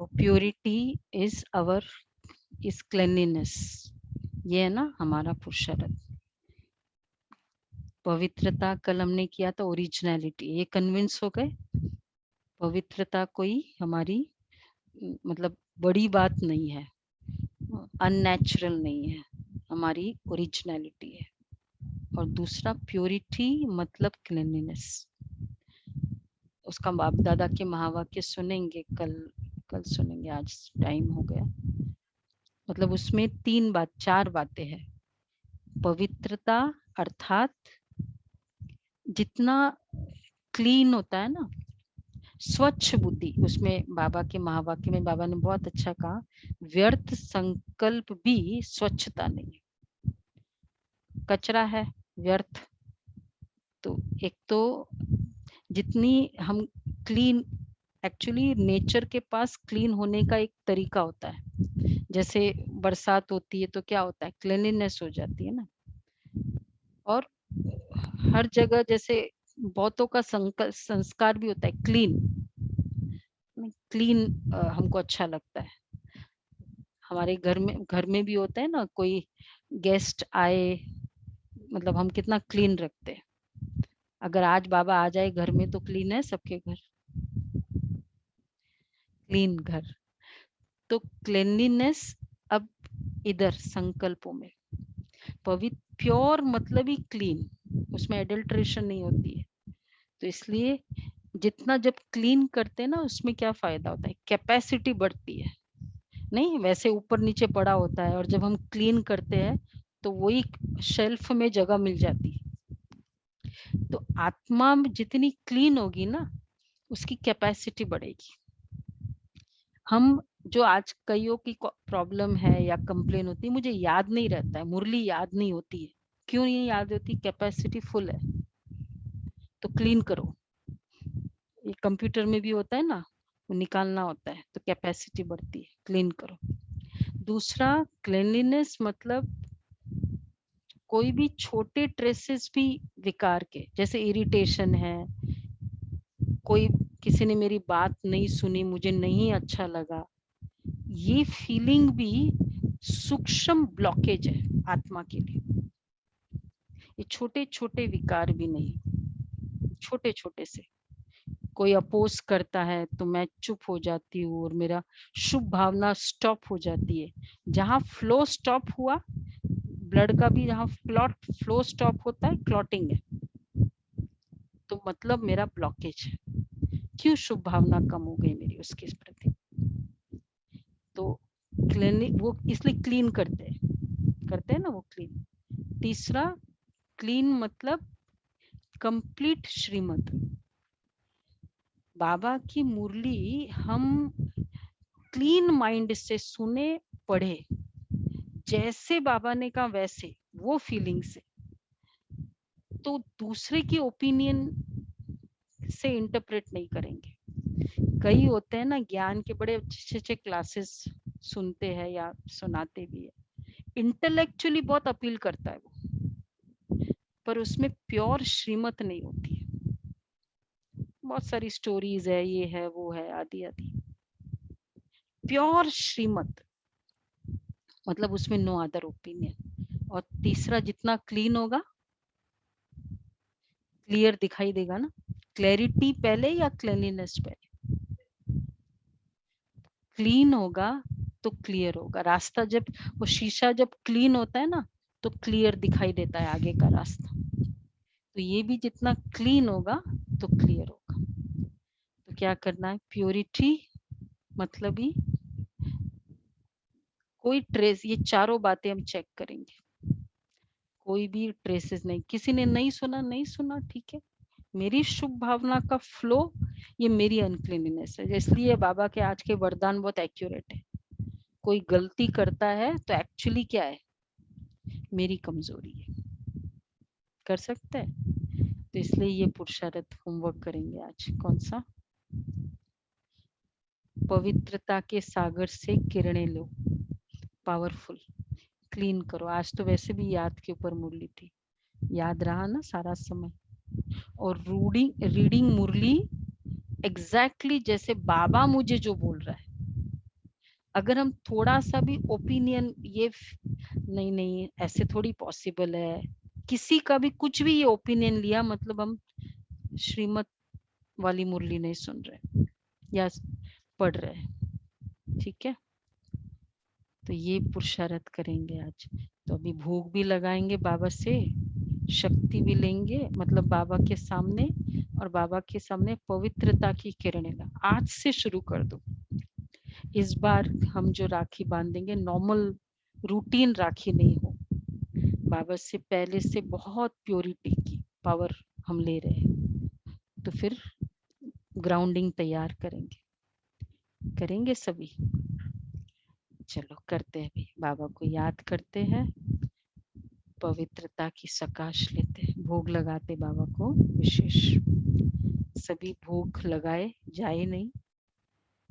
और purity is our is cleanliness, ये है ना हमारा पुरुषार्थ। पवित्रता कल हमने किया था ओरिजिनलिटी, ये कन्विंस हो गए पवित्रता कोई हमारी मतलब बड़ी बात नहीं है, अननेचुरल नहीं है, हमारी ओरिजिनलिटी है। और दूसरा प्योरिटी मतलब क्लीनलीनेस, उसका बाप दादा के महावाक्य सुनेंगे, कल कल सुनेंगे, आज टाइम हो गया। मतलब उसमें चार बातें हैं। पवित्रता अर्थात जितना क्लीन होता है ना, स्वच्छ बुद्धि, उसमें बाबा के महावाक्य में बाबा ने बहुत अच्छा कहा, व्यर्थ संकल्प भी स्वच्छता नहीं है, कचरा है, व्यर्थ। तो एक तो जितनी हम क्लीन, एक्चुअली नेचर के पास क्लीन होने का एक तरीका होता है। जैसे बरसात होती है तो क्या होता है, क्लीनलीनेस हो जाती है ना। और हर जगह जैसे बहुतों का संस्कार भी होता है क्लीन, क्लीन हमको अच्छा लगता है। हमारे घर में भी होता है ना, कोई गेस्ट आए, मतलब हम कितना क्लीन रखते हैं। अगर आज बाबा आ जाए घर में तो क्लीन है सबके घर, क्लीन घर। तो क्लेanलीनेस अब इधर संकल्पों में, पवित्र प्योर मतलब ही क्लीन, उसमें एडल्ट्रेशन नहीं होती है। तो इसलिए जितना जब क्लीन करते हैं ना, उसमें क्या फायदा होता है, कैपेसिटी बढ़ती है, नहीं वैसे ऊपर नीचे पड़ा होता है। और जब हम क्लीन करते हैं तो वही शेल्फ में जगह मिल जाती है। तो आत्मा जितनी क्लीन होगी ना, उसकी कैपेसिटी बढ़ेगी। हम जो आज कईयों की प्रॉब्लम है या कंप्लेन होती है, मुझे याद नहीं रहता है, मुरली याद नहीं होती है। क्यों नहीं याद होती, कैपेसिटी फुल है। तो क्लीन करो, ये कंप्यूटर में भी होता है ना, वो निकालना होता है तो कैपेसिटी बढ़ती है, क्लीन करो। दूसरा क्लीनलीनेस मतलब कोई भी छोटे ट्रेसेस भी विकार के, जैसे इरिटेशन है, कोई किसी ने मेरी बात नहीं सुनी, मुझे नहीं अच्छा लगा, ये फीलिंग भी सूक्ष्म ब्लॉकेज है आत्मा के लिए। ये छोटे छोटे विकार भी नहीं, छोटे छोटे से कोई अपोज करता है तो मैं चुप हो जाती हूँ और मेरा शुभ भावना स्टॉप हो जाती है। जहाँ फ्लो स्टॉप हुआ, ब्लड का भी जहाँ फ्लो स्टॉप होता है, क्लॉटिंग है, तो मतलब मेरा ब्लॉकेज है। क्यों, शुभ भावना कम हो गई मेरी उसके प्रति। तो क्लीनिक वो इसलिए क्लीन करते हैं ना वो क्लीन। तीसरा क्लीन मतलब कंप्लीट श्रीमत, बाबा की मुरली हम क्लीन माइंड से सुने, पढ़े, जैसे बाबा ने कहा वैसे, वो फीलिंग से। तो दूसरे की ओपिनियन से इंटरप्रेट नहीं करेंगे। कई होते हैं ना ज्ञान के बड़े अच्छे अच्छे क्लासेस सुनते हैं या सुनाते भी है, इंटेलेक्चुअली बहुत अपील करता है वो, पर उसमें प्योर श्रीमत नहीं होती है। बहुत सारी स्टोरीज है, ये है वो है, आदि आदि। प्योर श्रीमत मतलब उसमें नो अदर ओपिनियन। और तीसरा जितना क्लीन होगा, क्लियर दिखाई देगा ना। क्लैरिटी पहले या क्लीनलीनेस पहले? क्लीन होगा तो क्लियर होगा रास्ता। जब वो शीशा जब क्लीन होता है ना, तो क्लियर दिखाई देता है आगे का रास्ता। तो ये भी जितना क्लीन होगा तो क्लियर होगा। तो क्या करना है, प्योरिटी मतलब ही कोई ट्रेस, ये चारों बातें हम चेक करेंगे, कोई भी ट्रेसेस नहीं। किसी ने नहीं सुना, नहीं सुना, ठीक है, मेरी शुभ भावना का फ्लो, ये मेरी अनक्लीननेस है। इसलिए बाबा के आज के वरदान बहुत एक्यूरेट है। कोई गलती करता है तो एक्चुअली क्या है, मेरी कमजोरी है, कर सकता है। तो इसलिए ये पुरुषार्थ होमवर्क करेंगे आज। कौन सा, पवित्रता के सागर से किरणें लो, पावरफुल, क्लीन करो। आज तो वैसे भी याद के ऊपर मुरली थी, याद रहा ना सारा समय। और रीडिंग मुरली एग्जैक्टली जैसे बाबा मुझे जो बोल रहा है, अगर हम थोड़ा सा भी ओपिनियन ये नहीं नहीं ऐसे थोड़ी पॉसिबल है, किसी का भी कुछ भी ये ओपिनियन लिया, मतलब हम श्रीमत वाली मुरली नहीं सुन रहे या पढ़ रहे। ठीक है, तो ये पुरुषार्थ करेंगे आज। तो अभी भोग भी लगाएंगे बाबा से, शक्ति भी लेंगे, मतलब बाबा के सामने, और बाबा के सामने पवित्रता की किरणें आज से शुरू कर दो। इस बार हम जो राखी बांधेंगे नॉर्मल रूटीन राखी नहीं हो, बाबा से पहले से बहुत प्योरिटी की पावर हम ले रहे हैं। तो फिर ग्राउंडिंग तैयार करेंगे सभी। चलो करते हैं, अभी बाबा को याद करते हैं, पवित्रता की सकाश लेते, भोग लगाते बाबा को विशेष। सभी भोग लगाए, जाए नहीं।